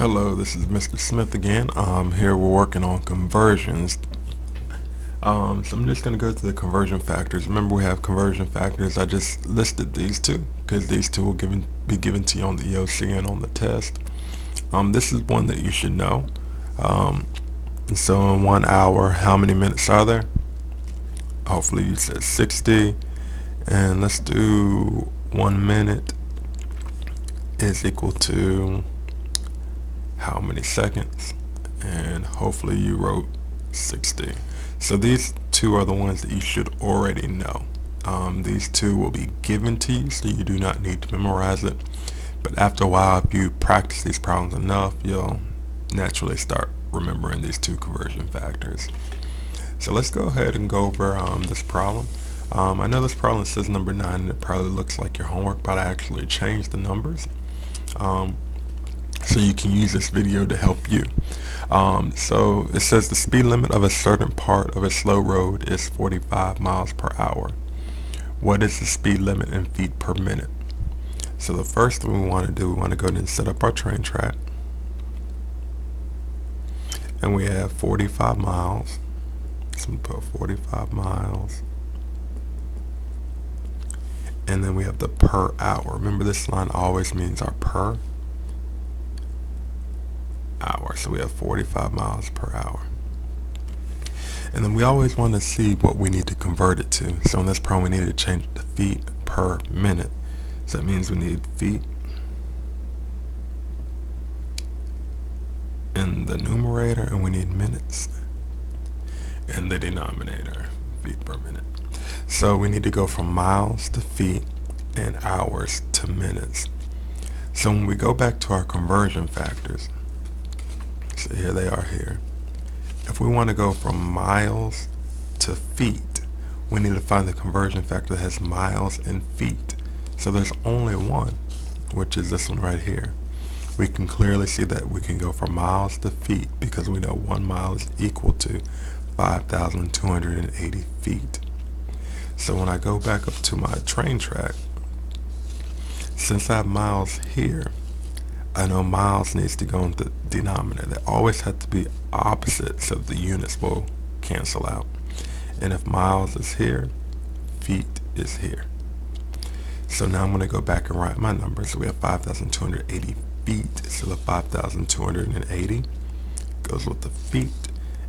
Hello, this is Mr. Smith again. Here we're working on conversions. So I'm just going to go to the conversion factors. Remember, we have conversion factors. I just listed these two because these two will be given to you on the EOC and on the test. This is one that you should know. Um, so in 1 hour, how many minutes are there? Hopefully you said 60. And let's do 1 minute is equal to how many seconds? And hopefully you wrote 60. So these two are the ones that you should already know. These two will be given to you, so you do not need to memorize it. But after a while, if you practice these problems enough, you'll naturally start remembering these two conversion factors. So let's go ahead and go over this problem. I know this problem says number 9, and it probably looks like your homework, but I actually changed the numbers. So you can use this video to help you. So it says the speed limit of a certain part of a slow road is 45 miles per hour. What is the speed limit in feet per minute? So the first thing we want to do, we want to go ahead and set up our train track. And we have 45 miles. So we put 45 miles. And then we have the per hour. Remember, this line always means our per hour. So we have 45 miles per hour. And then we always want to see what we need to convert it to. So in this problem, we need to change it to feet per minute. So that means we need feet in the numerator, and we need minutes in the denominator, feet per minute. So we need to go from miles to feet and hours to minutes. So when we go back to our conversion factors, so here they are here. If we want to go from miles to feet, we need to find the conversion factor that has miles and feet. So there's only one, which is this one right here. We can clearly see that we can go from miles to feet because we know 1 mile is equal to 5,280 feet. So when I go back up to my train track, since I have miles here, I know miles needs to go in the denominator. They always have to be opposite so the units will cancel out. And if miles is here, feet is here. So now I'm going to go back and write my numbers. So we have 5,280 feet. So the 5,280 goes with the feet,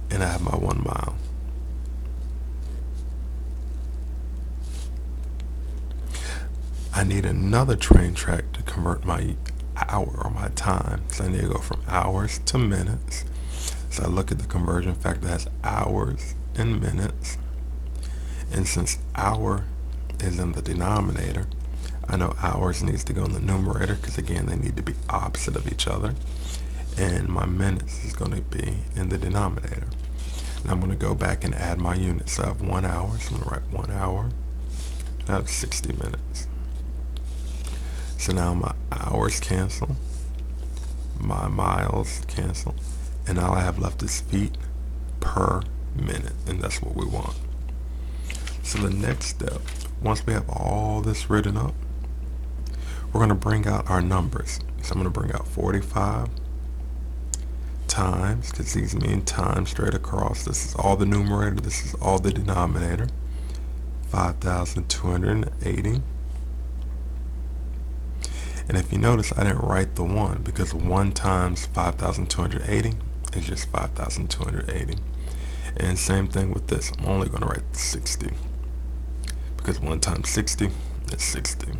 and I have my 1 mile. I need another train track to convert my hour or my time. So I need to go from hours to minutes. So I look at the conversion factor that has hours and minutes. And since hour is in the denominator, I know hours needs to go in the numerator because again they need to be opposite of each other. And my minutes is going to be in the denominator. And I'm going to go back and add my units. So I have 1 hour, so I'm going to write 1 hour. I have 60 minutes. So now my hours cancel, my miles cancel, and all I have left is feet per minute, and that's what we want. So the next step, once we have all this written up, we're going to bring out our numbers. So I'm going to bring out 45 times, because these mean time straight across. This is all the numerator, this is all the denominator. 5,280. And if you notice, I didn't write the 1 because 1 times 5,280 is just 5,280. And same thing with this. I'm only going to write 60 because 1 times 60 is 60.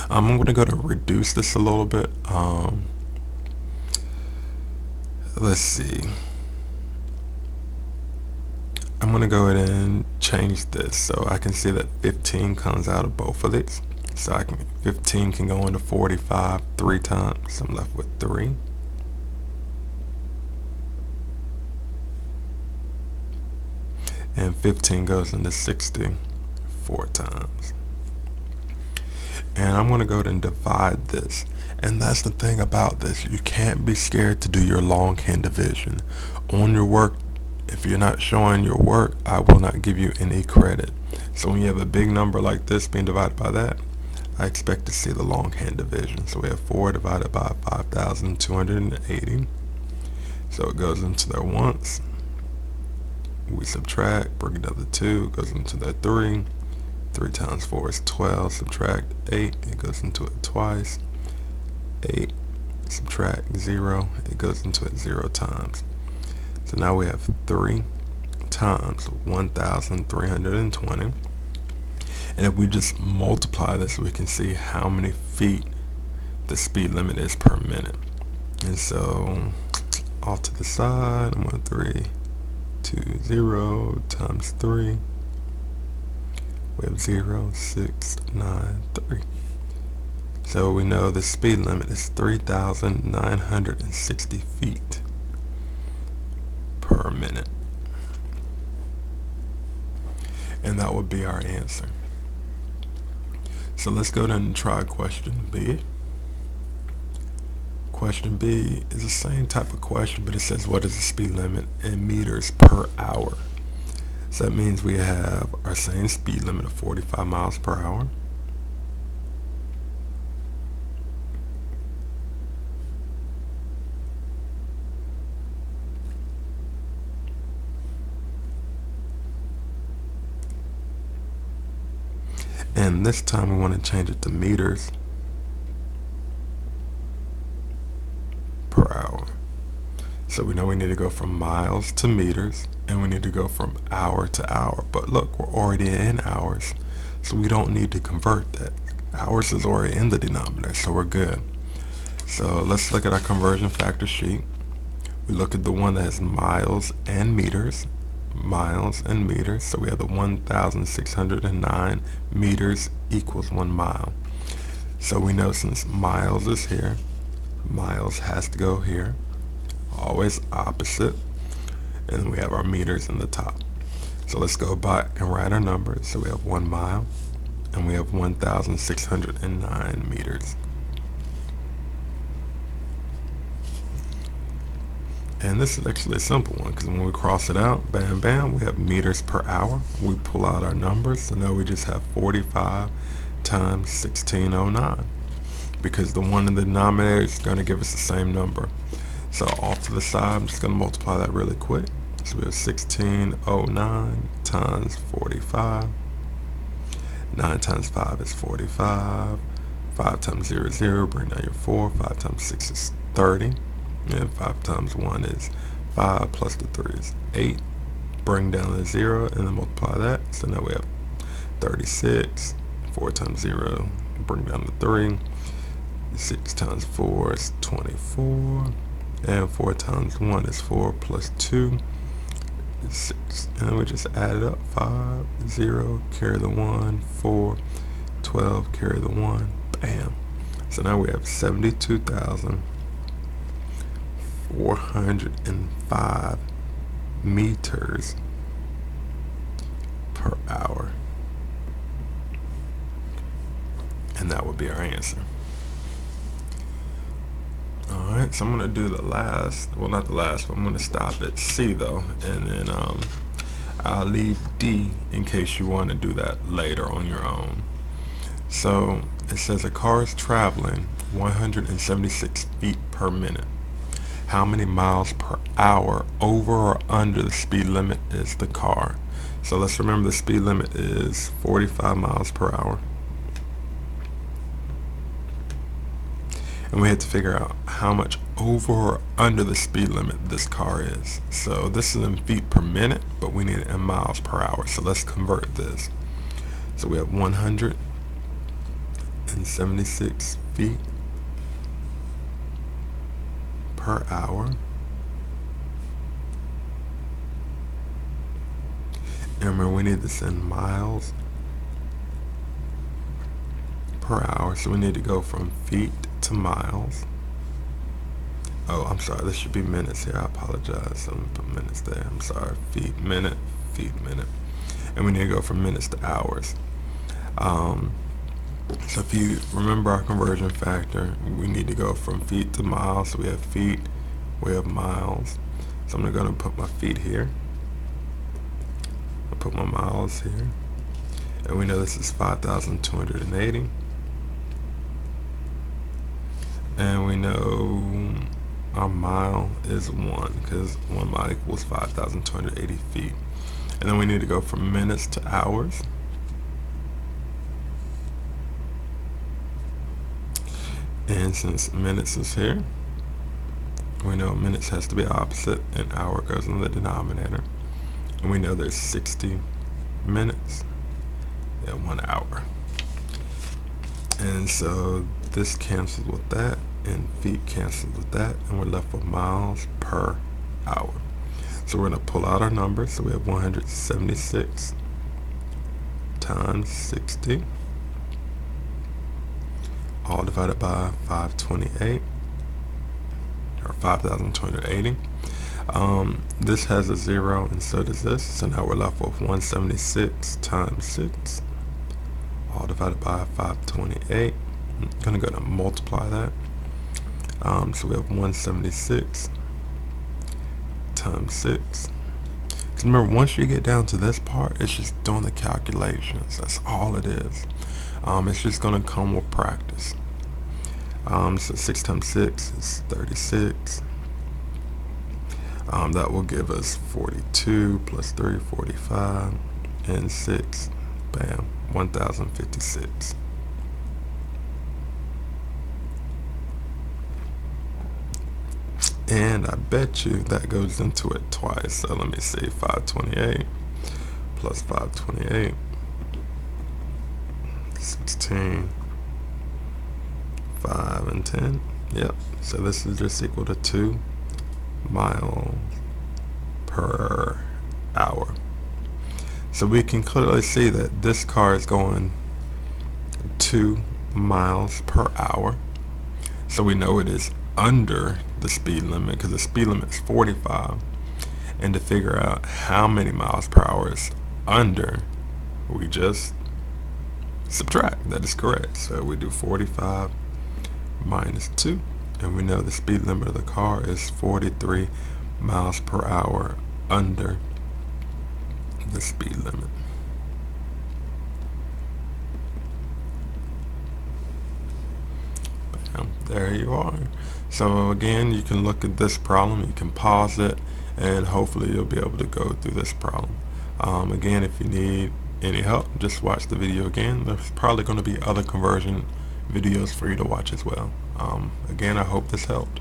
I'm going to go to reduce this a little bit. Let's see. I'm going to go ahead and change this so I can see that 15 comes out of both of these. So 15 can go into 45 3 times. So I'm left with 3. And 15 goes into 60 4 times. And I'm going to go ahead and divide this. And that's the thing about this. You can't be scared to do your longhand division. On your work, if you're not showing your work, I will not give you any credit. So when you have a big number like this being divided by that, I expect to see the longhand division. So we have 4 divided by 5,280. So it goes into there once. We subtract, bring it down to 2, it goes into there 3. 3 times 4 is 12, subtract 8, it goes into it twice. 8, subtract 0, it goes into it 0 times. So now we have 3 times 1,320. And if we just multiply this, we can see how many feet the speed limit is per minute. And so off to the side, I'm going 320 times 3. We have 0,693. So we know the speed limit is 3,960 feet per minute. And that would be our answer. So let's go down and try question B. Question B is the same type of question, but it says what is the speed limit in meters per hour? So that means we have our same speed limit of 45 miles per hour. And this time we want to change it to meters per hour. So we know we need to go from miles to meters, and we need to go from hour to hour. But look, we're already in hours, so we don't need to convert that. Hours is already in the denominator, so we're good. So let's look at our conversion factor sheet. We look at the one that has miles and meters. Miles and meters. So we have the 1,609 meters equals 1 mile. So we know since miles is here, miles has to go here. Always opposite. And we have our meters in the top. So let's go back and write our numbers. So we have 1 mile and we have 1,609 meters. And this is actually a simple one, because when we cross it out, bam, bam, we have meters per hour. We pull out our numbers, so now we just have 45 times 1609, because the one in the denominator is going to give us the same number. So off to the side, I'm just going to multiply that really quick. So we have 1609 times 45. 9 times 5 is 45. 5 times 0 is 0, bring down your 4. 5 times 6 is 30. And 5 times 1 is 5, plus the 3 is 8. Bring down the 0 and then multiply that. So now we have 36. 4 times 0, bring down the 3. 6 times 4 is 24. And 4 times 1 is 4, plus 2 is 6. And we just add it up. 5, 0, carry the 1, 4, 12, carry the 1. Bam. So now we have 72,405 meters per hour. And that would be our answer. Alright, so I'm going to do the last, well, not the last, but I'm going to stop at C though, and then I'll leave D in case you want to do that later on your own. So it says a car is traveling 176 feet per minute. How many miles per hour over or under the speed limit is the car? So let's remember the speed limit is 45 miles per hour. And we had to figure out how much over or under the speed limit this car is. So this is in feet per minute, but we need it in miles per hour. So let's convert this. So we have 176 feet per hour. And remember, we need this in miles per hour. So we need to go from feet to miles. Oh, I'm sorry, this should be minutes here. I apologize. I'm gonna put minutes there. I'm sorry. Feet, minute, and we need to go from minutes to hours. So if you remember our conversion factor, we need to go from feet to miles. So we have feet, we have miles. So I'm gonna put my feet here. I'll put my miles here. And we know this is 5,280. And we know a mile is 1 because 1 mile equals 5,280 feet. And then we need to go from minutes to hours. And since minutes is here, we know minutes has to be opposite and hour goes in the denominator. And we know there's 60 minutes in 1 hour. And so this cancels with that and feet cancels with that, and we're left with miles per hour. So we're going to pull out our numbers. So we have 176 times 60, all divided by 528, or 5,280. This has a 0 and so does this. So now we're left with 176 times 6, all divided by 528. I'm going to go to multiply that. So we have 176 times 6. Because remember, once you get down to this part, it's just doing the calculations. That's all it is. It's just going to come with practice. So 6 times 6 is 36. That will give us 42 plus 3, 45, and 6, bam, 1,056. And I bet you that goes into it twice. So let me see, 528 plus 528, 16, 5 and 10. Yep, so this is just equal to 2 miles per hour. So we can clearly see that this car is going 2 miles per hour. So we know it is under the speed limit because the speed limit is 45. And to figure out how many miles per hour is under, we just subtract. That is correct. So we do 45 minus 2, and we know the speed limit of the car is 43 miles per hour under the speed limit. There you are. So again, you can look at this problem, you can pause it, and hopefully you'll be able to go through this problem. Again, if you need any help, just watch the video again. There's probably going to be other conversion videos for you to watch as well. Again, I hope this helped.